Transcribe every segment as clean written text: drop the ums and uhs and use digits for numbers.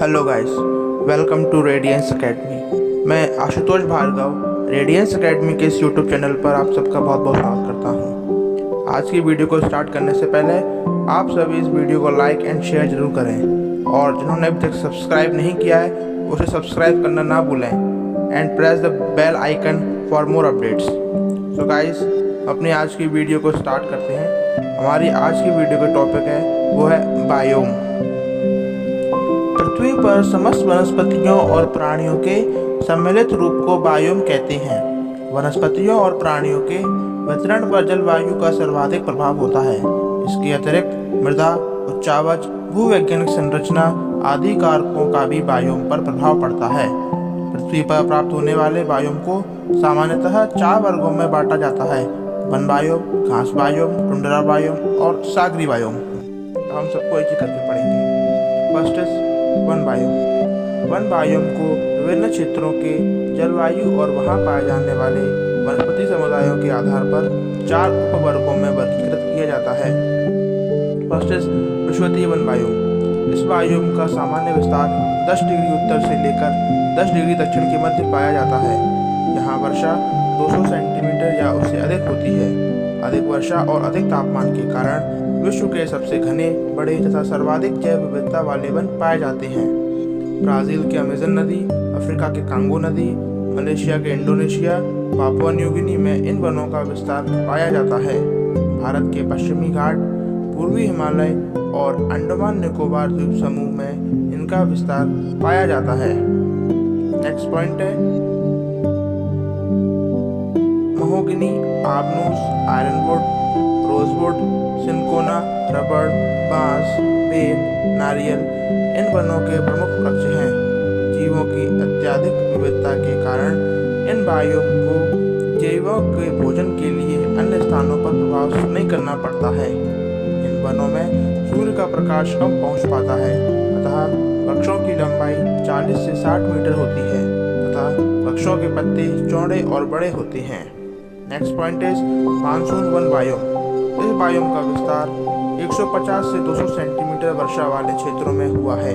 Hello guys, welcome to radiance academy. मैं Ashutosh Bhargava radiance academy के इस यूट्यूब चैनल पर आप सबका बहुत बहुत स्वागत करता हूं। आज की वीडियो को स्टार्ट करने से पहले आप सभी इस वीडियो को लाइक एंड शेयर जरूर करें और जिन्होंने अभी तक सब्सक्राइब नहीं किया है उसे सब्सक्राइब करना ना भूलें and press the bell icon for more updates. So guys, अपनी आज की वीडियो को स्टार्ट करते हैं। हमारी आज की वीडियो का टॉपिक है वो है बायोम। पृथ्वी पर समस्त वनस्पतियों और प्राणियों के सम्मिलित रूप को बायोम कहते हैं। वनस्पतियों और प्राणियों के वितरण पर जलवायु का सर्वाधिक प्रभाव होता है। इसके अतिरिक्त मृदा, उच्चावच, भूवैज्ञानिक संरचना आदि कारकों का भी बायोम पर प्रभाव पड़ता है। पृथ्वी पर प्राप्त होने वाले बायोम को सामान्यतः 4 वर्गों में बांटा जाता है: वन बायोम, घास बायोम, टुंड्रा बायोम और सागरी बायोम। हम सबको एक ही करके पढ़ेंगे। First is one biome. One biome को विभिन्न क्षेत्रों के जलवायु और वहां पाए जाने वाले वनस्पति समुदायों के आधार पर 4 उपवर्गों में वर्गीकृत किया जाता है। फर्स्ट इज विषुवतीय वन बायोम। इस बायोम का सामान्य विस्तार 10 डिग्री उत्तर से लेकर 10 डिग्री दक्षिण के मध्य पाया जाता है। यहाँ वर्षा 200 सेंटीमीटर या उससे अधिक होती है। अधिक वर्षा और अधिक तापमान के कारण विश्व के सबसे घने, बड़े तथा सर्वाधिक जैव विविधता वाले वन पाए जाते हैं। ब्राजील के अमेजन नदी, अफ्रीका के कांगो नदी, मलेशिया के इंडोनेशिया, पापुआ न्यू गिनी में इन वनों का विस्तार पाया जाता है। भारत के पश्चिमी घाट, पूर्वी हिमालय और अंडमान निकोबार द्वीप समूह में इनका विस्तार पाया जाता है। नेक्स्ट पॉइंट है महोगनी, आबनूस, आयरनवुड, रोजवुड, सिनकोना, रबड़, बांस, बेल, नारियल इन वनों के प्रमुख वृक्ष हैं। जीवों की अत्यधिक विविधता के कारण इन बायोम को जैवों के भोजन के लिए अन्य स्थानों पर प्रवास नहीं करना पड़ता है। इन वनों में सूर्य का प्रकाश कम पहुंच पाता है, अतः वृक्षों की लंबाई 40 से 60 मीटर होती है तथा वृक्षों के पत्ते चौड़े और बड़े होते हैं। Next point is monsoon one biome. इस बायोम का विस्तार 150 से 200 सेंटीमीटर वर्षा वाले क्षेत्रों में हुआ है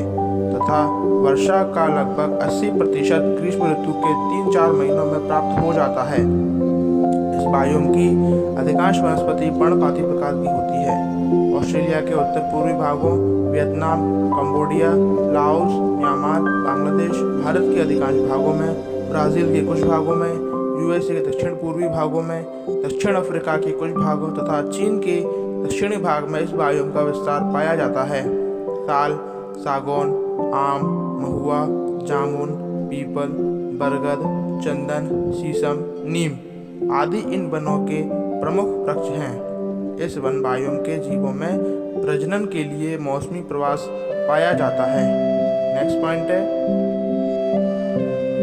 तथा वर्षा का लगभग 80% ग्रीष्म ऋतु के 3-4 महीनों में प्राप्त हो जाता है। इस बायोम की अधिकांश वनस्पति पर्णपाती प्रकार की होती है। ऑस्ट्रेलिया के उत्तर पूर्वी भागों, Vietnam, Cambodia, Laos, Myanmar, Bangladesh, Bharat के अधिकांश भागों में, ब्राजील के कुछ भागों में, यूएसए के दक्षिण पूर्वी भागों में, दक्षिण अफ्रीका के कुछ भागों तथा चीन के दक्षिणी भाग में इस बायोम का विस्तार पाया जाता है। साल, सागौन, आम, महुआ, जामुन, पीपल, बरगद, चंदन, शीशम, नीम आदि इन वनों के प्रमुख वृक्ष हैं। इस वन बायोम के जीवों में प्रजनन के लिए मौसमी प्रवास पाया जाता है। नेक्स्ट पॉइंट है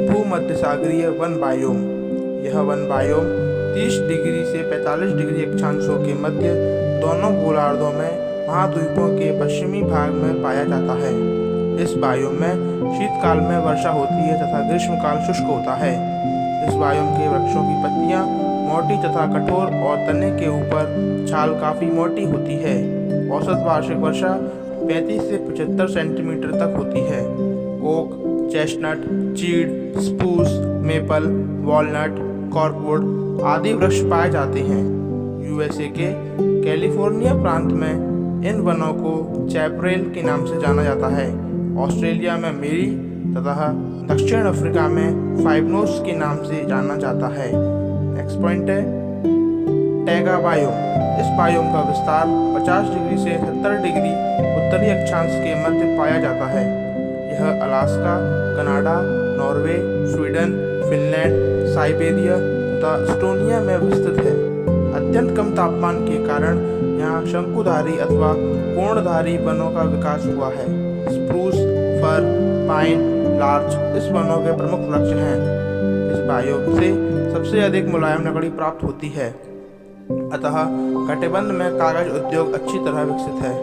भूमध्यसागरीय वन बायोम। यह वन बायोम 30 डिग्री से 45 डिग्री अक्षांशों के मध्य दोनों गोलार्धों में महाद्वीपों के पश्चिमी भाग में पाया जाता है। इस बायोम में शीतकाल में वर्षा होती है तथा ग्रीष्मकाल शुष्क होता है। इस बायोम के वृक्षों की पत्तियां मोटी तथा कठोर और तने के ऊपर छाल काफी मोटी होती है। औसत वार्षिक वर्षा 35 से 75 सेंटीमीटर तक होती है। ओक, चेस्टनट, चीड़, स्पूस, मेपल, वॉलनट, कॉर्कवुड आदि वृक्ष पाए जाते हैं। यूएसए के कैलिफोर्निया प्रांत में इन वनों को चैपरेल के नाम से जाना जाता है। ऑस्ट्रेलिया में मेरी तथा दक्षिण अफ्रीका में फाइबनोस के नाम से जाना जाता है। नेक्स्ट पॉइंट है टैगा बायोम। इस बायोम का विस्तार 50 डिग्री से 70 डिग्री उत्तरी अक्षांश के मध्य पाया जाता है। यह Alaska, Canada, Norway, Sweden, Finland, Siberia तथा एस्टोनिया में विस्तृत है। अत्यंत कम तापमान के कारण यहाँ शंकुधारी अथवा कोणधारी वनों का विकास हुआ है। स्प्रूस, फर, पाइन, लार्च इस वनों के प्रमुख वृक्ष हैं। इस बायोम से सबसे अधिक मुलायम लकड़ी प्राप्त होती है, अतः कटिबंध में कागज उद्योग अच्छी तरह विकसित है।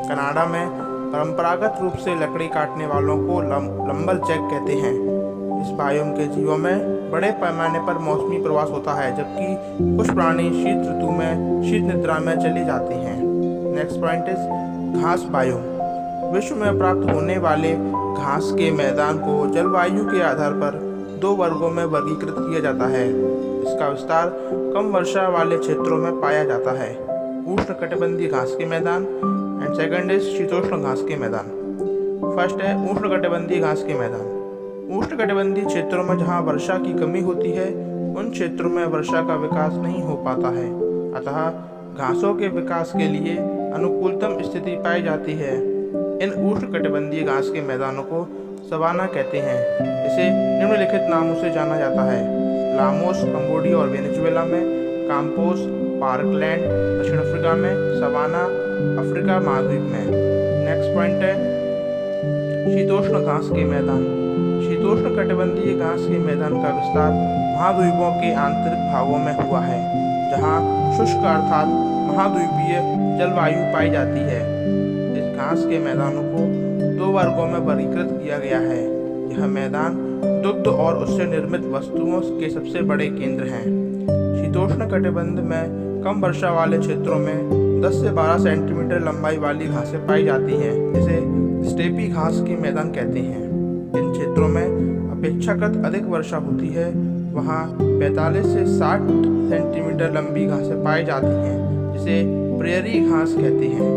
कनाडा में परंपरागत रूप से लकड़ी काटने वालों को लंबरजैक कहते हैं। इस बायोम के जीवों में बड़े पैमाने पर मौसमी प्रवास होता है, जबकि कुछ प्राणी शीत ऋतु में शीत निद्रा में चले जाते हैं। नेक्स्ट पॉइंट इज घास बायोम। विश्व में प्राप्त होने वाले घास के मैदान को जलवायु के आधार पर 2 वर्गों में वर्गीकृत किया जाता है। इसका विस्तार कम वर्षा वाले क्षेत्रों में पाया जाता है। उष्णकटिबंधीय घास के मैदान एंड सेकंड इज शीतोष्ण घास के मैदान। फर्स्ट है उष्णकटिबंधीय घास के मैदान। उष्णकटिबंधीय क्षेत्रों में जहाँ वर्षा की कमी होती है उन क्षेत्रों में वर्षा का विकास नहीं हो पाता है, अतः घासों के विकास के लिए अनुकूलतम स्थिति पाई जाती है। इन उष्णकटिबंधीय घास के मैदानों को सवाना कहते हैं। इसे निम्नलिखित नामों से जाना जाता है: लामोस कंबोडिया और वेनेजुएला में, काम्पोस पार्कलैंड दक्षिण अफ्रीका में, सवाना अफ्रीका महाद्वीप में। नेक्स्ट पॉइंट है शीतोष्ण घास के मैदान। शीतोष्ण कटिबंधीय घास के मैदान का विस्तार महाद्वीपों के आंतरिक भागों में हुआ है, जहां शुष्क अर्थात महाद्वीपीय जलवायु पाई जाती है। इस घास के मैदानों को 2 वर्गों में वर्गीकृत किया गया है। यह मैदान दुग्ध और उससे निर्मित वस्तुओं के सबसे बड़े केंद्र हैं। शीतोष्ण कटिबंध में कम वर्षा वाले क्षेत्रों में 10 से 12 सेंटीमीटर लंबाई वाली घासें पाई जाती हैं, जिसे स्टेपी घास के मैदान कहते हैं। जिन क्षेत्रों में अपेक्षाकृत अधिक वर्षा होती है वहाँ 45 से 60 सेंटीमीटर लंबी घासें पाई जाती हैं, जिसे प्रेयरी घास कहते हैं।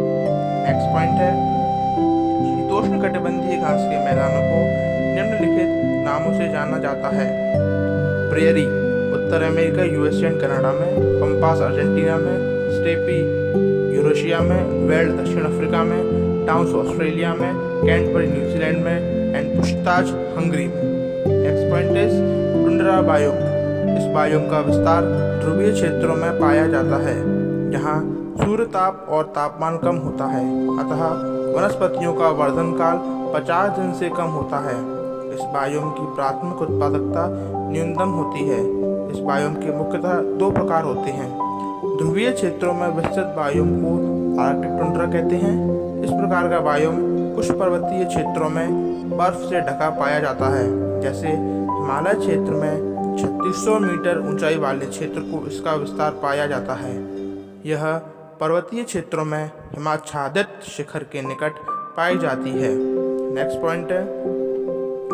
नेक्स्ट पॉइंट है शीतोष्ण कटिबंधीय घास के मैदानों को निम्नलिखित नामों से जाना जाता है: prairie Uttar America USA and Canada में, पंपास अर्जेंटीना में, स्टेपी यूरेशिया में, वेल्ड दक्षिण अफ्रीका में, टाउन्स ऑस्ट्रेलिया में, कैंटबरी न्यूजीलैंड में एंड पुछताछ हंगरी में। Next point is tundra biome. इस बायोम का विस्तार ध्रुवीय क्षेत्रों में पाया जाता है, जहाँ सूर्य ताप और तापमान कम होता है, अतः वनस्पतियों का वर्धन काल 50 दिन से कम होता है। इस बायोम की प्राथमिक उत्पादकता न्यूनतम होती है। इस बायोम के मुख्यतः 2 प्रकार होते हैं। ध्रुवीय क्षेत्रों में विस्तृत बायोम को आर्कटिक टुंड्रा कहते हैं। इस प्रकार का बायोम कुछ पर्वतीय क्षेत्रों में बर्फ से ढका पाया जाता है, जैसे हिमालय क्षेत्र में 3600 मीटर ऊंचाई वाले क्षेत्र को इसका विस्तार पाया जाता है। यह पर्वतीय क्षेत्रों में हिमाच्छादित शिखर के निकट पाई जाती है। नेक्स्ट पॉइंट है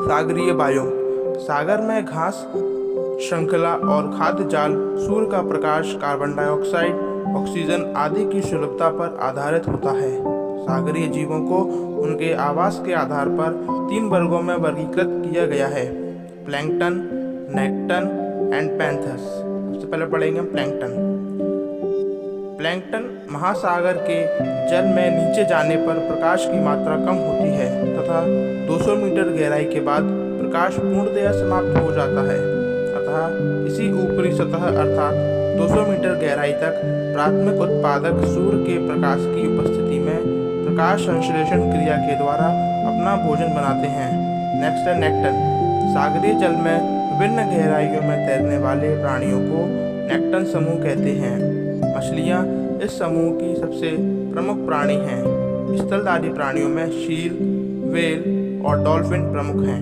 सागरीय बायोम। सागर में घास श्रृंखला और खाद्य जाल सूर्य का प्रकाश, कार्बन डाइऑक्साइड, ऑक्सीजन आदि की सुलभता पर आधारित होता है। सागरीय जीवों को उनके आवास के आधार पर 3 वर्गों में वर्गीकृत किया गया है: प्लैंकटन, नेक्टन एंड पैंथर्स। सबसे पहले पढ़ेंगे प्लैंकटन। प्लैंकटन महासागर के जल में नीचे जाने पर प्रकाश की मात्रा कम होती है तथा 200 मीटर गहराई के बाद प्रकाश पूर्णतया समाप्त हो जाता है, अतः इसी ऊपरी सतह अर्थात 200 मीटर गहराई तक प्राथमिक उत्पादक सूर्य के प्रकाश की उपस्थिति में प्रकाश संश्लेषण क्रिया के द्वारा अपना भोजन बनाते हैं। नेक्स्ट है नेक्टन। सागरीय जल में विभिन्न गहराइयों में तैरने वाले प्राणियों को नेक्टन समूह कहते हैं। मछलियाँ इस समूह की सबसे प्रमुख प्राणी हैं। स्थलधारी प्राणियों में शील, व्हेल और डॉल्फिन प्रमुख हैं।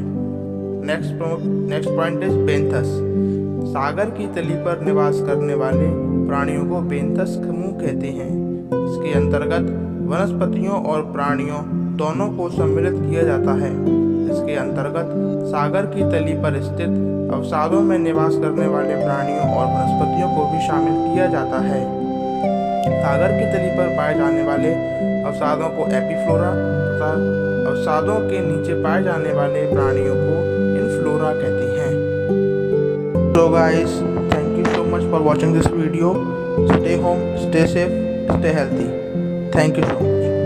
Next point is benthos. सागर की तली पर निवास करने वाले प्राणियों को बेंथस समूह कहते हैं। इसके अंतर्गत वनस्पतियों और प्राणियों दोनों को सम्मिलित किया जाता है। इसके अंतर्गत सागर की तली पर स्थित अवसादों में निवास करने वाले प्राणियों और वनस्पतियों को भी शामिल किया जाता है। सागर की तली पर पाए जाने वाले अवसादों को एपीफ्लोरा तथा अवसादों के नीचे पाए जाने वाले प्राणियों को इनफ्लोरा कहते हैं। So guys, thank you so much for watching this video. Stay home, stay safe, stay healthy. Thank you so much.